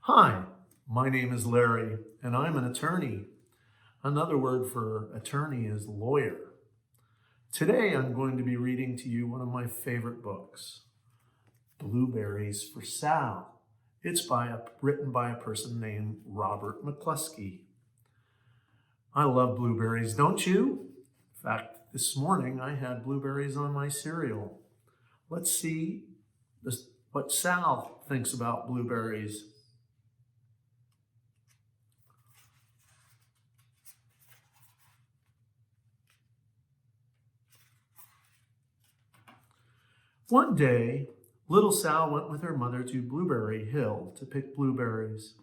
Hi, my name is Larry, and I'm an attorney. Another word for attorney is lawyer. Today, I'm going to be reading to you one of my favorite books, Blueberries for Sal. It's written by a person named Robert McCluskey. I love blueberries, don't you? In fact, this morning I had blueberries on my cereal. Let's see what Sal thinks about blueberries. One day, little Sal went with her mother to Blueberry Hill to pick blueberries.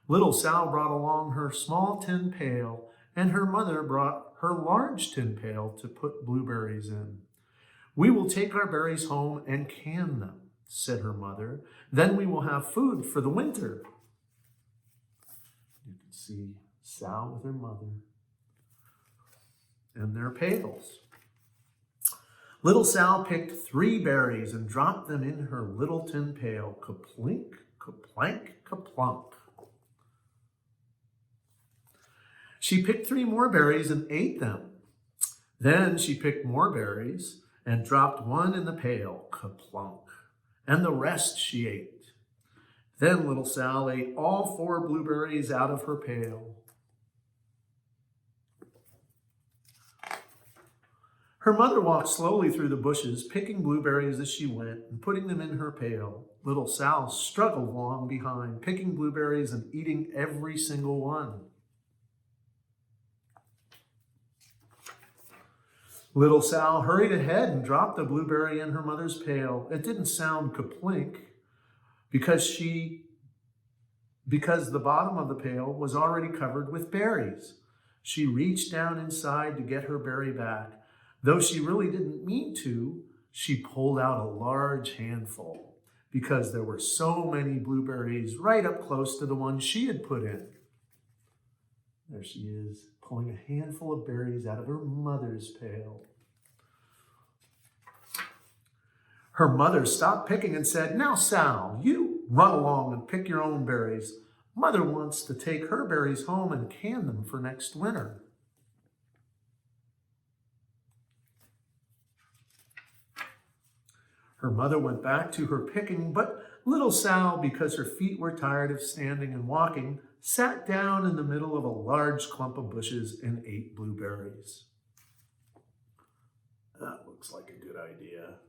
Little Sal brought along her small tin pail, and her mother brought her large tin pail to put blueberries in. "We will take our berries home and can them," said her mother. "Then we will have food for the winter." You can see Sal with her mother and their pails. Little Sal picked 3 berries and dropped them in her little tin pail. Kaplink, kaplank, kaplunk. She picked 3 more berries and ate them. Then she picked more berries and dropped 1 in the pail. Kaplunk. And the rest she ate. Then little Sal ate all 4 blueberries out of her pail. Her mother walked slowly through the bushes, picking blueberries as she went and putting them in her pail. Little Sal struggled along behind, picking blueberries and eating every single one. Little Sal hurried ahead and dropped the blueberry in her mother's pail. It didn't sound kaplink because the bottom of the pail was already covered with berries. She reached down inside to get her berry back. Though she really didn't mean to, she pulled out a large handful because there were so many blueberries right up close to the one she had put in. There she is, pulling a handful of berries out of her mother's pail. Her mother stopped picking and said, "Now, Sal, you run along and pick your own berries. Mother wants to take her berries home and can them for next winter." Her mother went back to her picking, but little Sal, because her feet were tired of standing and walking, sat down in the middle of a large clump of bushes and ate blueberries. That looks like a good idea.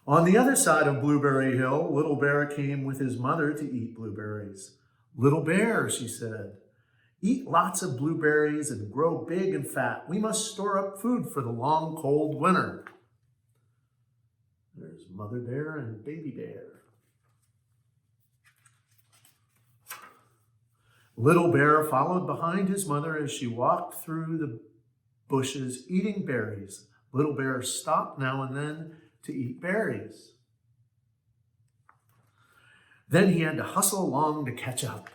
On the other side of Blueberry Hill, Little Bear came with his mother to eat blueberries. "Little Bear," she said, "eat lots of blueberries and grow big and fat. We must store up food for the long, cold winter." There's Mother Bear and Baby Bear. Little Bear followed behind his mother as she walked through the bushes eating berries. Little Bear stopped now and then to eat berries. Then he had to hustle along to catch up.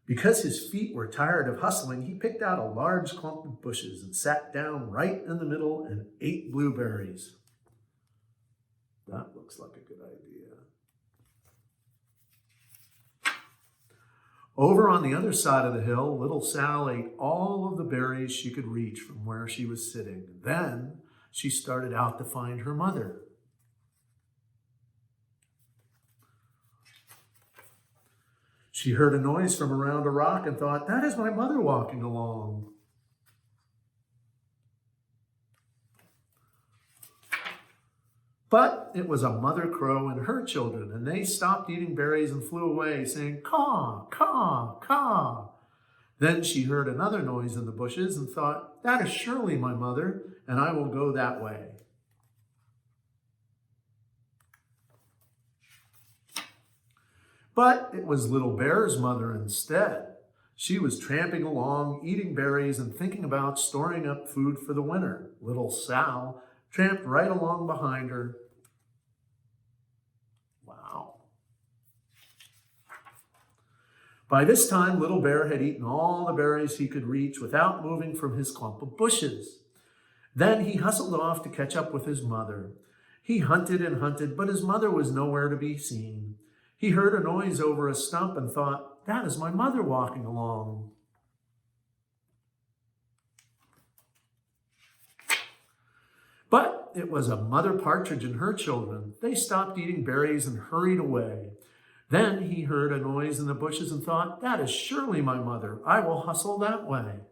Because his feet were tired of hustling, he picked out a large clump of bushes and sat down right in the middle and ate blueberries. That looks like a good idea. Over on the other side of the hill, little Sal ate all of the berries she could reach from where she was sitting. Then she started out to find her mother. She heard a noise from around a rock and thought, "That is my mother walking along." But it was a mother crow and her children, and they stopped eating berries and flew away, saying, "Caw, caw, caw." Then she heard another noise in the bushes and thought, "That is surely my mother, and I will go that way." But it was Little Bear's mother instead. She was tramping along, eating berries and thinking about storing up food for the winter. Little Sal tramped right along behind her. Wow. By this time, Little Bear had eaten all the berries he could reach without moving from his clump of bushes. Then he hustled off to catch up with his mother. He hunted and hunted, but his mother was nowhere to be seen. He heard a noise over a stump and thought, "That is my mother walking along." But it was a mother partridge and her children. They stopped eating berries and hurried away. Then he heard a noise in the bushes and thought, "That is surely my mother. I will hustle that way."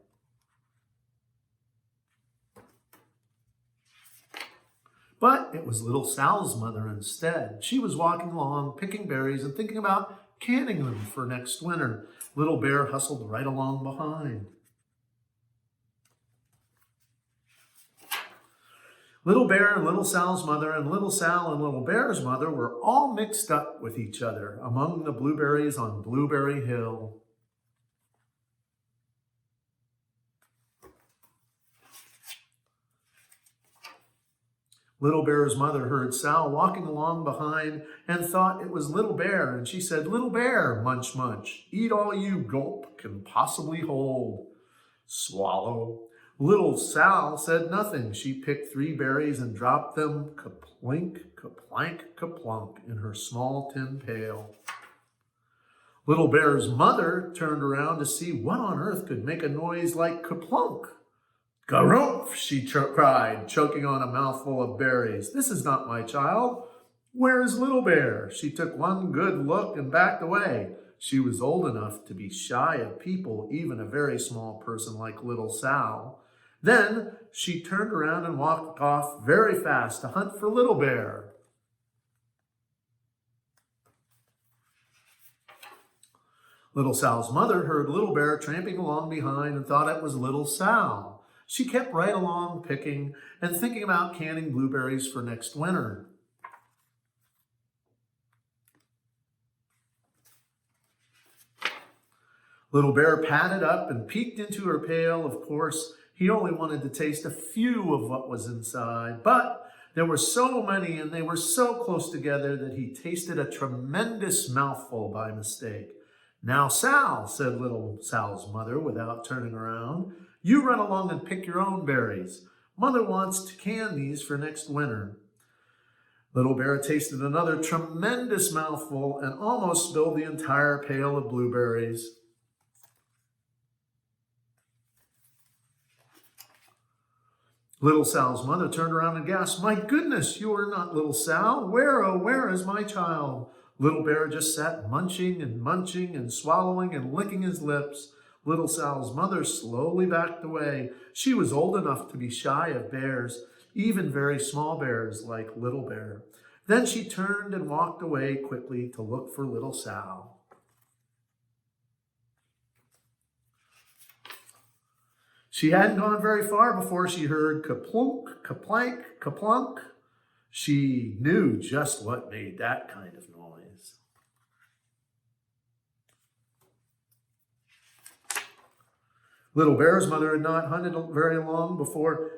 But it was little Sal's mother instead. She was walking along, picking berries and thinking about canning them for next winter. Little Bear hustled right along behind. Little Bear and Little Sal's mother and Little Sal and Little Bear's mother were all mixed up with each other among the blueberries on Blueberry Hill. Little Bear's mother heard Sal walking along behind and thought it was Little Bear, and she said, "Little Bear, munch, munch, eat all you gulp can possibly hold." Swallow. Little Sal said nothing. She picked 3 berries and dropped them kaplink, kaplank, kaplunk in her small tin pail. Little Bear's mother turned around to see what on earth could make a noise like kaplunk. "Garumph," she cried, choking on a mouthful of berries. "This is not my child. Where is Little Bear?" She took one good look and backed away. She was old enough to be shy of people, even a very small person like Little Sal. Then she turned around and walked off very fast to hunt for Little Bear. Little Sal's mother heard Little Bear tramping along behind and thought it was Little Sal. She kept right along picking and thinking about canning blueberries for next winter. Little Bear padded up and peeked into her pail. Of course, he only wanted to taste a few of what was inside, but there were so many and they were so close together that he tasted a tremendous mouthful by mistake. "Now, Sal," said Little Sal's mother without turning around, "you run along and pick your own berries. Mother wants to can these for next winter." Little Bear tasted another tremendous mouthful and almost spilled the entire pail of blueberries. Little Sal's mother turned around and gasped, "My goodness, you are not Little Sal. Where, oh, where is my child?" Little Bear just sat munching and swallowing and licking his lips. Little Sal's mother slowly backed away. She was old enough to be shy of bears, even very small bears like Little Bear. Then she turned and walked away quickly to look for Little Sal. She hadn't gone very far before she heard kaplunk, kaplank, kaplunk. She knew just what made that kind of noise. Little Bear's mother had not hunted very long before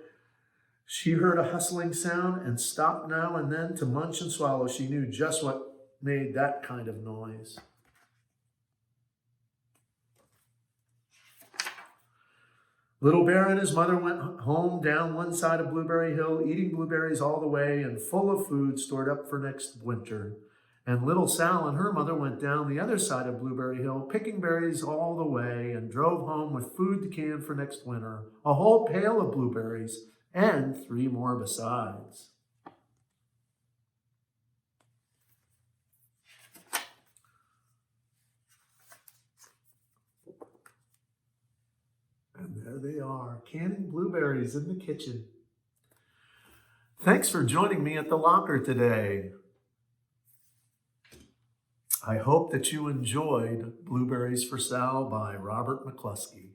she heard a hustling sound and stopped now and then to munch and swallow. She knew just what made that kind of noise. Little Bear and his mother went home down one side of Blueberry Hill, eating blueberries all the way and full of food stored up for next winter. And Little Sal and her mother went down the other side of Blueberry Hill, picking berries all the way, and drove home with food to can for next winter, a whole pail of blueberries, and 3 more besides. And there they are, canning blueberries in the kitchen. Thanks for joining me at the locker today. I hope that you enjoyed Blueberries for Sal by Robert McCluskey.